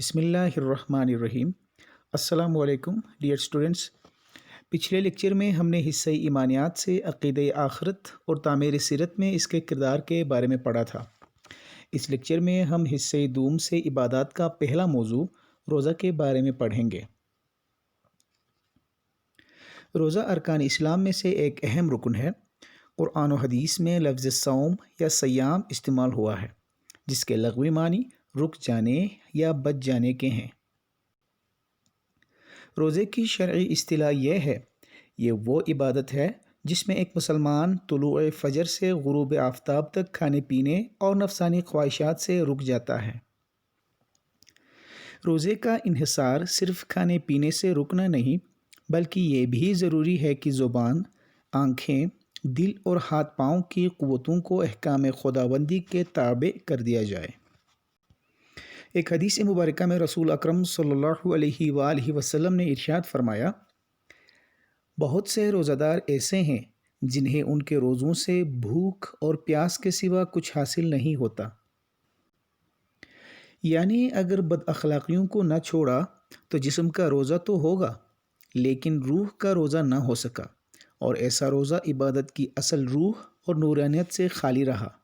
بسم اللہ الرحمن الرحیم۔ السلام علیکم ڈیئر اسٹوڈنٹس۔ پچھلے لیکچر میں ہم نے حصہ ایمانیات سے عقیدہ آخرت اور تعمیر سیرت میں اس کے کردار کے بارے میں پڑھا تھا۔ اس لیکچر میں ہم حصہ دوم سے عبادات کا پہلا موضوع روزہ کے بارے میں پڑھیں گے۔ روزہ ارکان اسلام میں سے ایک اہم رکن ہے۔ قرآن و حدیث میں لفظ صوم یا صیام استعمال ہوا ہے، جس کے لغوی معنی رک جانے یا بچ جانے کے ہیں۔ روزے کی شرعی اصطلاح یہ وہ عبادت ہے جس میں ایک مسلمان طلوع فجر سے غروب آفتاب تک کھانے پینے اور نفسانی خواہشات سے رک جاتا ہے۔ روزے کا انحصار صرف کھانے پینے سے رکنا نہیں، بلکہ یہ بھی ضروری ہے کہ زبان، آنکھیں، دل اور ہاتھ پاؤں کی قوتوں کو احکام خداوندی کے تابع کر دیا جائے۔ ایک حدیث مبارکہ میں رسول اکرم صلی اللہ علیہ وآلہ وسلم نے ارشاد فرمایا، بہت سے روزہ دار ایسے ہیں جنہیں ان کے روزوں سے بھوک اور پیاس کے سوا کچھ حاصل نہیں ہوتا۔ یعنی اگر بد اخلاقیوں کو نہ چھوڑا تو جسم کا روزہ تو ہوگا، لیکن روح کا روزہ نہ ہو سکا، اور ایسا روزہ عبادت کی اصل روح اور نورانیت سے خالی رہا۔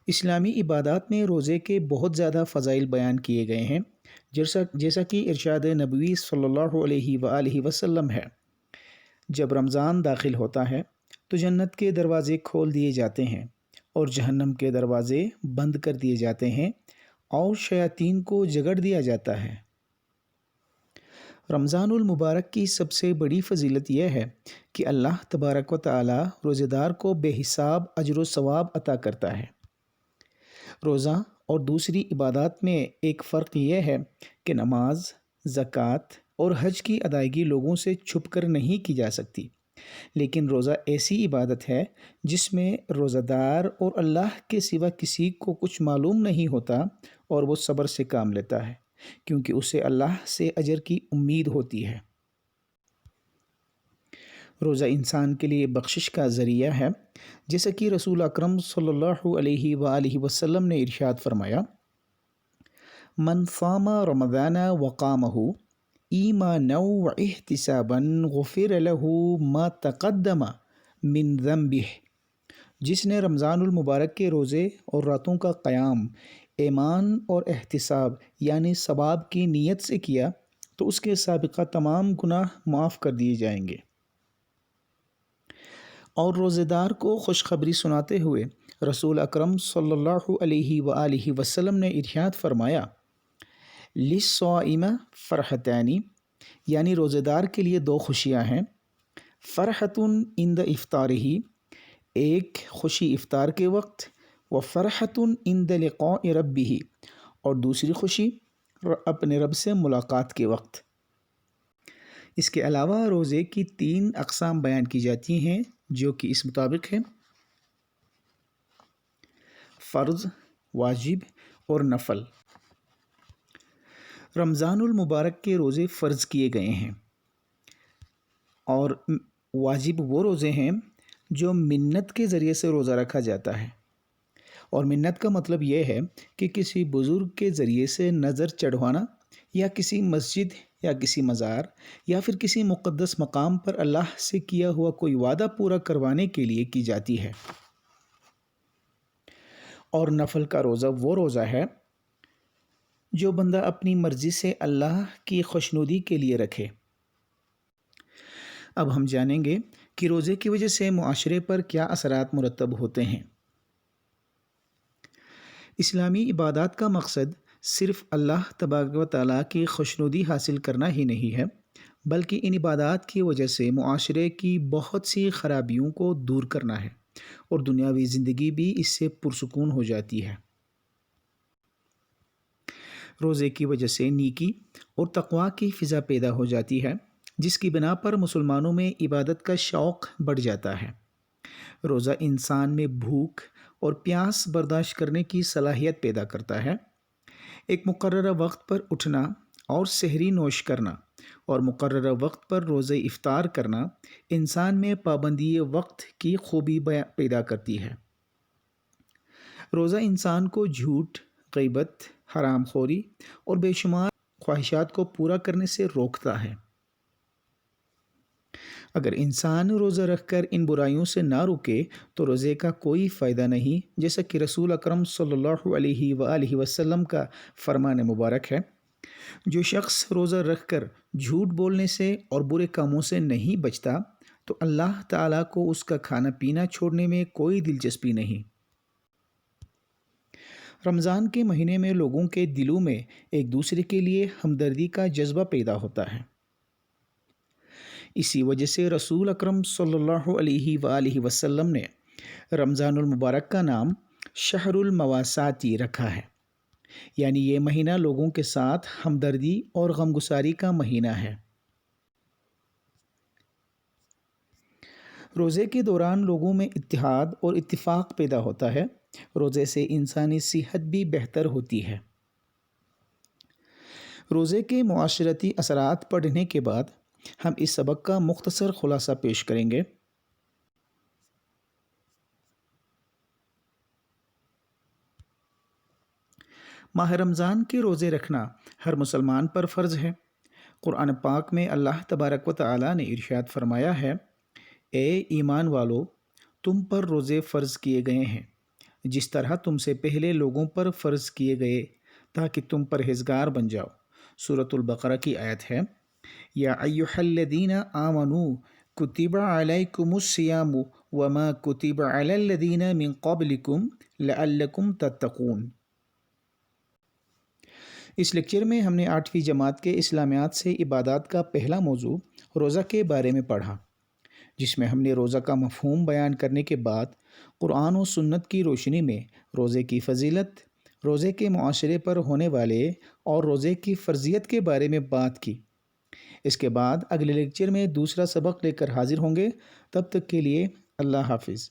اسلامی عبادات میں روزے کے بہت زیادہ فضائل بیان کیے گئے ہیں، جیسا کہ ارشاد نبوی صلی اللہ علیہ وآلہ وسلم ہے۔ جب رمضان داخل ہوتا ہے تو جنت کے دروازے کھول دیے جاتے ہیں اور جہنم کے دروازے بند کر دیے جاتے ہیں اور شیاطین کو جگڑ دیا جاتا ہے۔ رمضان المبارک کی سب سے بڑی فضیلت یہ ہے کہ اللہ تبارک و تعالی روزہ دار کو بے حساب اجر و ثواب عطا کرتا ہے۔ روزہ اور دوسری عبادات میں ایک فرق یہ ہے کہ نماز، زکوٰۃ اور حج کی ادائیگی لوگوں سے چھپ کر نہیں کی جا سکتی، لیکن روزہ ایسی عبادت ہے جس میں روزہ دار اور اللہ کے سوا کسی کو کچھ معلوم نہیں ہوتا، اور وہ صبر سے کام لیتا ہے کیونکہ اسے اللہ سے اجر کی امید ہوتی ہے۔ روزہ انسان کے لیے بخشش کا ذریعہ ہے، جیسا کہ رسول اکرم صلی اللہ علیہ وآلہ وسلم نے ارشاد فرمایا، من صام رمضان وقامہ ایمانا واحتسابا غفر له ما تقدم من ذنبہ۔ جس نے رمضان المبارک کے روزے اور راتوں کا قیام ایمان اور احتساب یعنی ثواب کی نیت سے کیا تو اس کے سابقہ تمام گناہ معاف کر دیے جائیں گے۔ اور روزہ دار کو خوشخبری سناتے ہوئے رسول اکرم صلی اللہ علیہ وآلہ وسلم نے ارشاد فرمایا، للصائم فرحتان، یعنی روزہ دار کے لیے دو خوشیاں ہیں۔ فرحۃ عند افطارہ، ایک خوشی افطار کے وقت، وفرحۃ عند لقاء ربہ، اور دوسری خوشی اپنے رب سے ملاقات کے وقت۔ اس کے علاوہ روزے کی 3 اقسام بیان کی جاتی ہیں جو کہ اس مطابق ہے: فرض، واجب اور نفل۔ رمضان المبارک کے روزے فرض کیے گئے ہیں، اور واجب وہ روزے ہیں جو منت کے ذریعے سے روزہ رکھا جاتا ہے۔ اور منت کا مطلب یہ ہے کہ کسی بزرگ کے ذریعے سے نظر چڑھوانا، یا کسی مسجد یا کسی مزار یا پھر کسی مقدس مقام پر اللہ سے کیا ہوا کوئی وعدہ پورا کروانے کے لیے کی جاتی ہے۔ اور نفل کا روزہ وہ روزہ ہے جو بندہ اپنی مرضی سے اللہ کی خوشنودی کے لیے رکھے۔ اب ہم جانیں گے کہ روزے کی وجہ سے معاشرے پر کیا اثرات مرتب ہوتے ہیں۔ اسلامی عبادات کا مقصد صرف اللہ تبارک و تعالیٰ کی خوشنودی حاصل کرنا ہی نہیں ہے، بلکہ ان عبادات کی وجہ سے معاشرے کی بہت سی خرابیوں کو دور کرنا ہے، اور دنیاوی زندگی بھی اس سے پرسکون ہو جاتی ہے۔ روزے کی وجہ سے نیکی اور تقویٰ کی فضا پیدا ہو جاتی ہے، جس کی بنا پر مسلمانوں میں عبادت کا شوق بڑھ جاتا ہے۔ روزہ انسان میں بھوک اور پیاس برداشت کرنے کی صلاحیت پیدا کرتا ہے۔ ایک مقررہ وقت پر اٹھنا اور سحری نوش کرنا اور مقررہ وقت پر روزہ افطار کرنا انسان میں پابندی وقت کی خوبی پیدا کرتی ہے۔ روزہ انسان کو جھوٹ، غیبت، حرام خوری اور بے شمار خواہشات کو پورا کرنے سے روکتا ہے۔ اگر انسان روزہ رکھ کر ان برائیوں سے نہ رکے تو روزے کا کوئی فائدہ نہیں، جیسا کہ رسول اکرم صلی اللہ علیہ وآلہ وسلم کا فرمان مبارک ہے، جو شخص روزہ رکھ کر جھوٹ بولنے سے اور برے کاموں سے نہیں بچتا تو اللہ تعالیٰ کو اس کا کھانا پینا چھوڑنے میں کوئی دلچسپی نہیں۔ رمضان کے مہینے میں لوگوں کے دلوں میں ایک دوسرے کے لیے ہمدردی کا جذبہ پیدا ہوتا ہے۔ اسی وجہ سے رسول اکرم صلی اللہ علیہ وآلہ وسلم نے رمضان المبارک کا نام شہر المواساتی رکھا ہے، یعنی یہ مہینہ لوگوں کے ساتھ ہمدردی اور غمگساری کا مہینہ ہے۔ روزے کے دوران لوگوں میں اتحاد اور اتفاق پیدا ہوتا ہے۔ روزے سے انسانی صحت بھی بہتر ہوتی ہے۔ روزے کے معاشرتی اثرات پڑھنے کے بعد ہم اس سبق کا مختصر خلاصہ پیش کریں گے۔ ماہ رمضان کے روزے رکھنا ہر مسلمان پر فرض ہے۔ قرآن پاک میں اللہ تبارک و تعالیٰ نے ارشاد فرمایا ہے، اے ایمان والو، تم پر روزے فرض کیے گئے ہیں جس طرح تم سے پہلے لوگوں پر فرض کیے گئے تاکہ تم پرہیزگار بن جاؤ۔ سورۃ البقرہ کی آیت ہے، یا ایھا الذین آمنوا کتب علیکم الصیام وما کتب علی الذین من قبلکم لعلکم تتقون۔ اس لیکچر میں ہم نے 8ویں جماعت کے اسلامیات سے عبادات کا پہلا موضوع روزہ کے بارے میں پڑھا، جس میں ہم نے روزہ کا مفہوم بیان کرنے کے بعد قرآن و سنت کی روشنی میں روزے کی فضیلت، روزے کے معاشرے پر ہونے والے اور روزے کی فرضیت کے بارے میں بات کی۔ اس کے بعد اگلے لیکچر میں دوسرا سبق لے کر حاضر ہوں گے۔ تب تک کے لیے اللہ حافظ۔